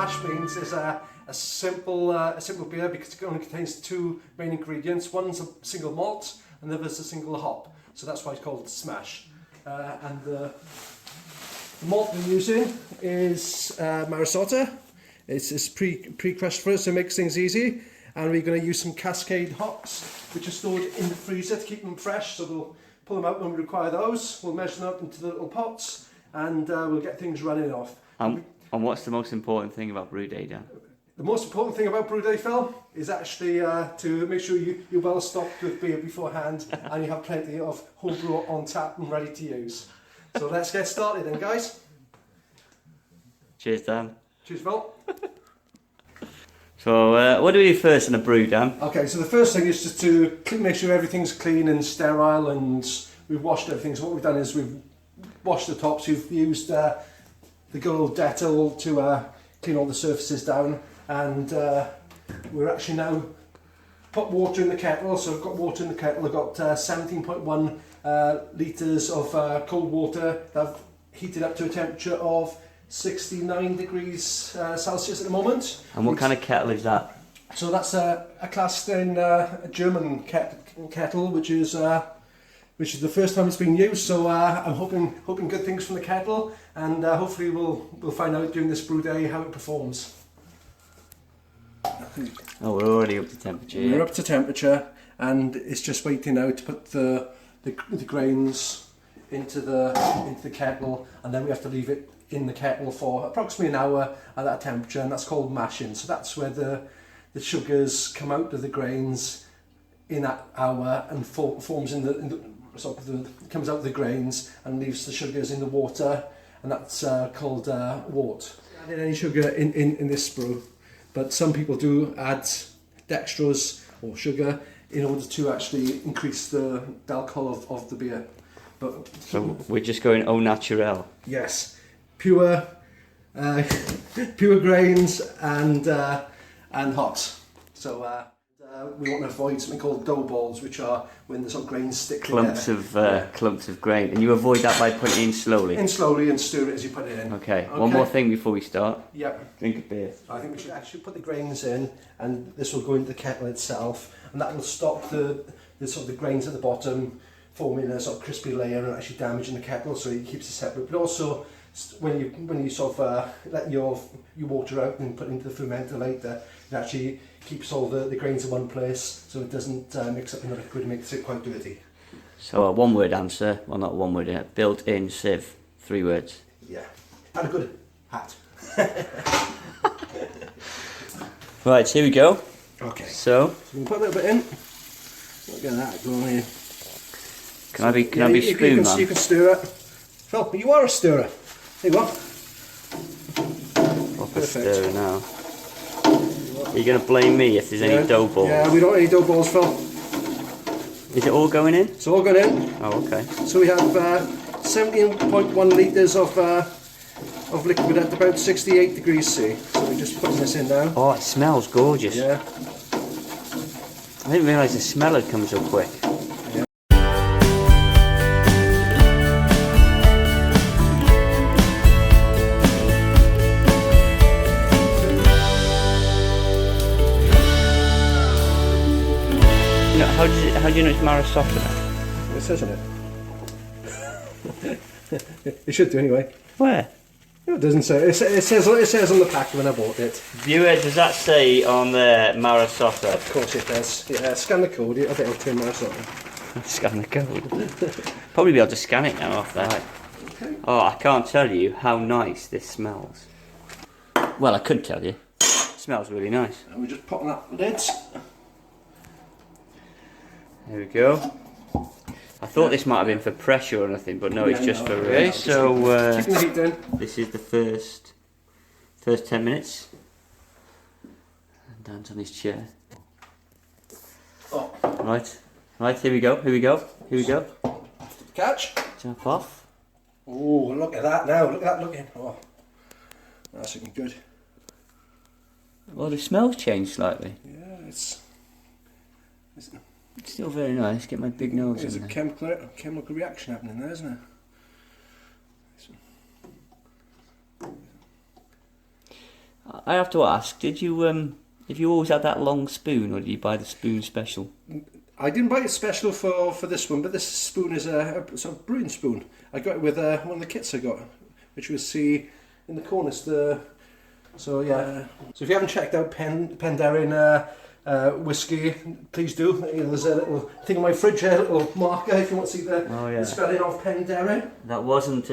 SMaSH means is a simple beer because it only contains two main ingredients. One's a single malt and the other's a single hop. So that's why it's called SMaSH. And the malt we're using is Maris Otter. It's pre-crushed for us, so it makes things easy. And we're going to use some cascade hops, which are stored in the freezer to keep them fresh. So we'll pull them out when we require those. We'll measure them up into the little pots, and we'll get things running off. And what's the most important thing about brew day, Dan? The most important thing about brew day, Phil, is actually to make sure you're well stocked with beer beforehand and you have plenty of home brew on tap and ready to use. So let's get started then, guys. Cheers, Dan. Cheers, Phil. So what do we do first in a brew, Dan? Okay, so the first thing is just to make sure everything's clean and sterile and we've washed everything. So what we've done is we've washed the tops, we've used the good old Dettol to clean all the surfaces down, and we're actually now put water in the kettle. So I've got water in the kettle. I've got 17.1 litres of cold water that I've heated up to a temperature of 69 degrees Celsius at the moment. And what kind of kettle is that? So that's a cast in German kettle, which is the first time it's been used. So I'm hoping good things from the kettle, and hopefully we'll find out during this brew day how it performs. Oh, we're already up to temperature. We're up to temperature, and it's just waiting now to put the grains into the kettle, and then we have to leave it in the kettle for approximately an hour at that temperature, and that's called mashing. So that's where the sugars come out of the grains in that hour and forms comes out of the grains and leaves the sugars in the water, and that's called wort. Added any sugar in this brew, but some people do add dextrose or sugar in order to actually increase the alcohol of the beer. But so we're just going au naturel. Yes, pure grains and hops. So we want to avoid something called dough balls, which are when the sort of grains stick clumps together. Clumps of grain, and you avoid that by putting it in slowly. In slowly and stir it as you put it in. Okay. One more thing before we start. Yep. Drink a beer. I think we should actually put the grains in, and this will go into the kettle itself, and that will stop the sort of the grains at the bottom forming a sort of crispy layer and actually damaging the kettle, so it keeps it separate. But also, when you sort of let your water out and put it into the fermenter later, it actually keeps all the grains in one place, so it doesn't mix up in the liquid and makes it quite dirty. So a one-word answer, well, not one word, built-in sieve, 3 words. Yeah, and a good hat. Right, here we go. Okay. So we can put a little bit in. Look at that going in. Can I be spoon man? You can stir it. Phil, you are a stirrer. There you go. Proper stirrer now. Are you going to blame me if there's any dough balls? Yeah, we don't want any dough balls, Phil. Is it all going in? It's all going in. Oh, okay. So we have 17.1 litres of liquid at about 68 degrees C. So we're just putting this in now. Oh, it smells gorgeous. Yeah. I didn't realise the smell had come so quick. How do you know it's Maris Otter? It says on it. It should do anyway. Where? No, it doesn't say. It says on the pack when I bought it. Viewer, does that say on the Maris Otter? Of course it does. Yeah, scan the code. I think I'll turn Maris Otter. Scan the code. Probably be able to scan it now off there. Right. Okay. Oh, I can't tell you how nice this smells. Well, I could tell you. It smells really nice. And we're just popping that lid. There we go. I thought this might have been for pressure or nothing, but no, it's just for... Okay, so keeping the heat down. This is the first 10 minutes. And Dan's on his chair. Oh. Right, here we go. Catch. Jump off. Oh, look at that now. Look at that looking. Oh, that's looking good. Well, the smell's changed slightly. Yeah, it's still very nice. Get my big nose There's in a there. chemical reaction happening there, isn't there? I have to ask, did you if you always had that long spoon, or did you buy the spoon special? I didn't buy it special for this one, but this spoon is a sort of brewing spoon. I got it with one of the kits I got, which was in the corners. So yeah. So if you haven't checked out Penderyn whiskey, please do. There's a little thing on my fridge, a little marker if you want to see the spelling of Penderyn. That wasn't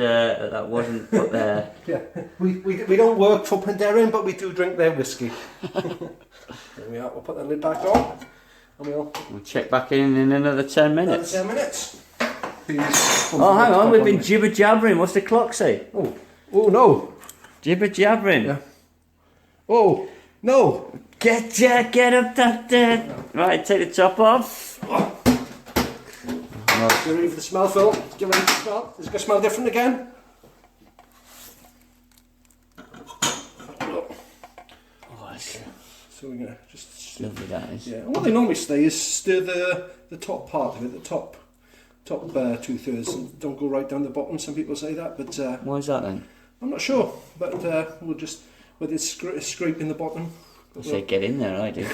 put there. Yeah, we don't work for Penderyn, but we do drink their whiskey. There we are. We'll put the lid back on, and we'll check back in another 10 minutes. Another 10 minutes. Oh, hang on, we've been jibber jabbering. What's the clock say? Oh no! Jibber jabbering. Yeah. Oh no! Get up that. Right, take the top off. Get ready for the smell, Phil. Get ready to smell. Is it going to smell different again? So we're going to just... Lovely that is. Yeah, and what they normally say is stir the top part of it, the top 2/3, and don't go right down the bottom. Some people say that, but... Why is that then? I'm not sure, but we'll just... With it scraping the bottom. I say get in there, I do.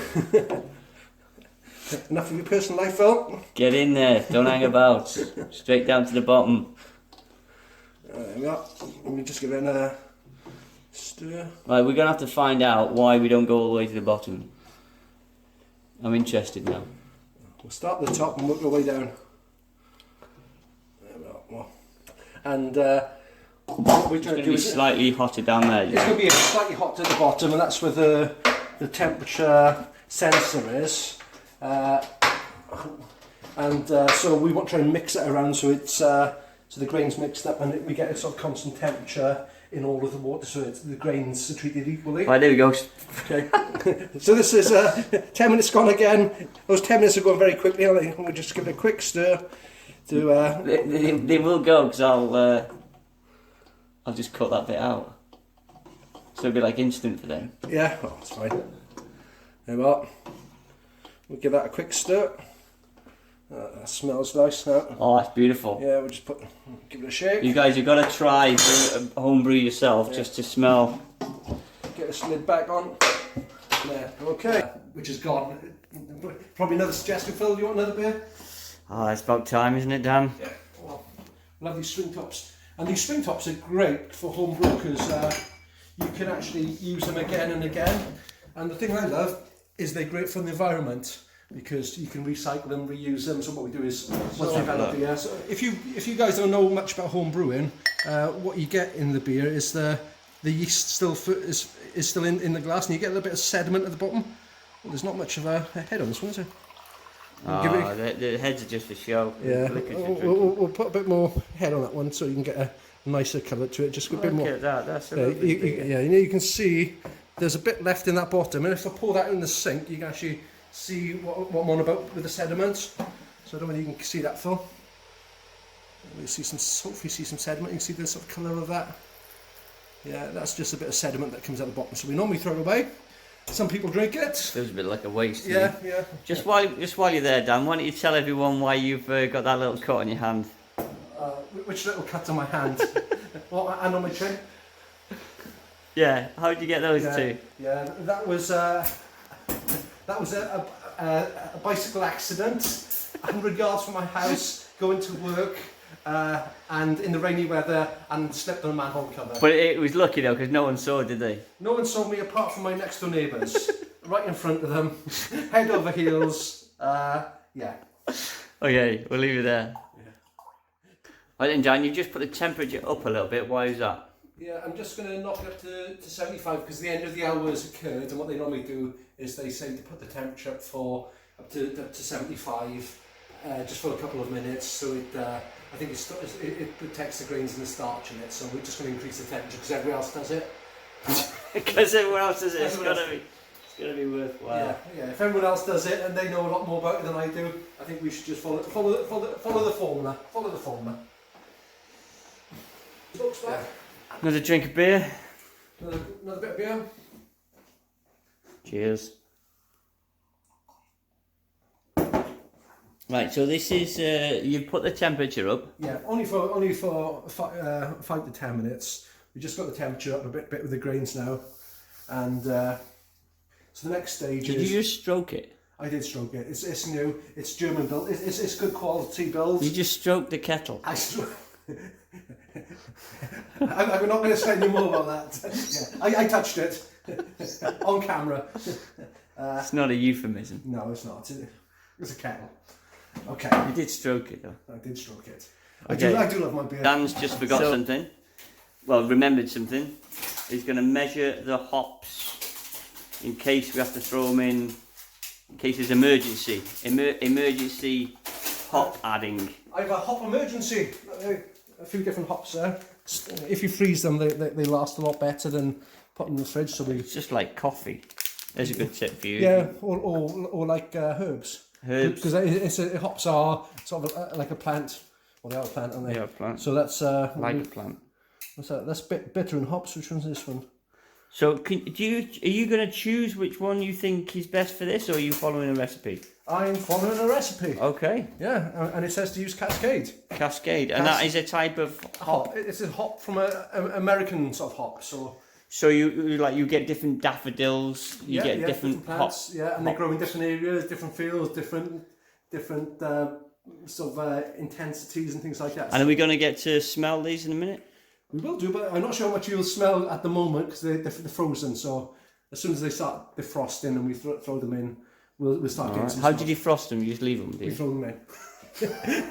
Enough of your personal life, Phil. Get in there, don't hang about. Straight down to the bottom. There we are. Let me just give it a stir. Right, we're going to have to find out why we don't go all the way to the bottom. I'm interested now. We'll start at the top and work our way down. There we are. And what we're It's trying going to do to be is... slightly hotter down there. It's going to be slightly hot at the bottom, and that's where the temperature sensor is. So we want to try and mix it around so it's so the grains mixed up and we get a sort of constant temperature in all of the water, so the grains are treated equally. Right, there we go. Okay. So this is 10 minutes gone again. Those 10 minutes are going very quickly. We'll just give it a quick stir. They will go because I'll just cut that bit out. So it'll be like instant for them. Yeah, oh, that's fine. There we are. We'll give that a quick stir. That smells nice now. Oh, that's beautiful. Yeah, we'll just give it a shake. You guys, you've got to try homebrew yourself just to smell. Get this lid back on. There, okay. Which is gone. Probably another suggestion, Phil. Do you want another beer? Oh, it's about time, isn't it, Dan? Yeah. Well, love these spring tops. And these spring tops are great for homebrew because you can actually use them again and again. And the thing I love is they're great for the environment because you can recycle them, reuse them. So what we do is once we've had a beer. So if you guys don't know much about home brewing, what you get in the beer is the yeast still is still in the glass, and you get a little bit of sediment at the bottom. Well, there's not much of a head on this one, is there? The heads are just a show. Yeah, we'll put a bit more head on that one so you can get a nicer colour to it. Just a bit more. Look at that. That's you can see there's a bit left in that bottom, and if I pour that in the sink, you can actually see what I'm on about with the sediment. So I don't know whether you can see that, Phil. You see hopefully see some sediment. You can see the sort of colour of that. Yeah, that's just a bit of sediment that comes out the bottom. So we normally throw it away. Some people drink it. Feels a bit like a waste. Yeah. Just while you're there, Dan, why don't you tell everyone why you've got that little cut on your hand? Which little cut on my hand? And on my chin. Yeah. How did you get those two? Yeah, that was a bicycle accident. 100 yards from my house, going to work. And in the rainy weather, and slipped on a manhole cover. But it was lucky though, because no one saw, did they? No one saw me apart from my next door neighbours. Right in front of them, head over heels. Yeah. Okay, we'll leave it there. Yeah. Right then, Dan, you just put the temperature up a little bit. Why is that? Yeah, I'm just going to knock it up to 75 because the end of the hour has occurred, and what they normally do is they say to put the temperature up to 75, just for a couple of minutes, so I think it protects the grains and the starch in it, so we're just going to increase the temperature because everyone else does it. Because everyone else does it, it's got to be worthwhile. Yeah. If everyone else does it and they know a lot more about it than I do, I think we should just follow the formula. Follow the formula. Looks back. Another drink of beer. Another bit of beer. Cheers. Right, so this is you've put the temperature up. Yeah, only for 5 to 10 minutes. We just got the temperature up a bit with the grains now, And so the next stage Did is... you just stroke it? I did stroke it. It's new. It's German built. It's good quality build. You just stroked the kettle? I'm not going to say any more about that. Yeah, I touched it on camera. It's not a euphemism. No, it's not. It's a kettle. Okay. You did stroke it though. I did stroke it. Okay. I do love my beer. Dan's just forgot something. Well, remembered something. He's going to measure the hops in case we have to throw them in case there's emergency. Emergency hop adding. I have a hop emergency. A few different hops there. If you freeze them, they last a lot better than putting in the fridge. So It's just like coffee. There's a good tip for you. Yeah, or like herbs. Herbs. Because hops are sort of like a plant. Well, they are a plant, aren't they? Yeah, a plant. So that's Like a plant. What's that? That's bitter and hops. Which one's this one? So, are you going to choose which one you think is best for this, or are you following a recipe? I'm following a recipe. Okay. Yeah, and it says to use cascade. Cascade, and that is a type of hop. It's a hop from an American sort of hop. So you get different daffodils. You get different plants. hops. Yeah, and they grow in different areas, different fields, different sort of intensities and things like that. And are we going to get to smell these in a minute? We will do, but I'm not sure how much you'll smell at the moment because they're frozen. So as soon as they start defrosting and we throw them in, we'll start getting some. How do you defrost them? You just leave them, do you? We throw them in.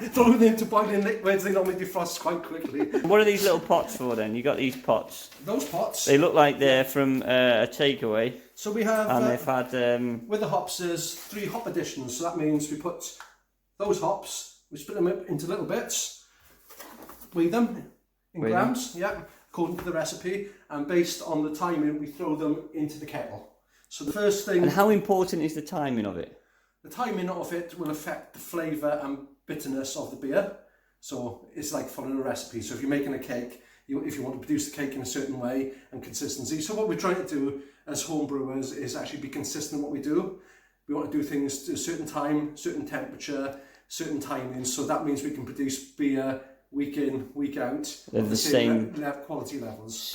Throw them into boiling liquids. They normally defrost quite quickly. What are these little pots for then? You got these pots. Those pots. They look like they're from a takeaway. So we have. And they've had. With the hops, there's 3 hop additions. So that means we put those hops, we split them up into little bits, weigh them in grams, according to the recipe, and based on the timing, we throw them into the kettle. So the first thing. And how important is the timing of it? The timing of it will affect the flavour and bitterness of the beer. So it's like following a recipe. So if you're making a cake, if you want to produce the cake in a certain way and consistency. So what we're trying to do as home brewers is actually be consistent in what we do. We want to do things to a certain time, certain temperature, certain timings. So that means we can produce beer week in, week out. They're the same quality levels.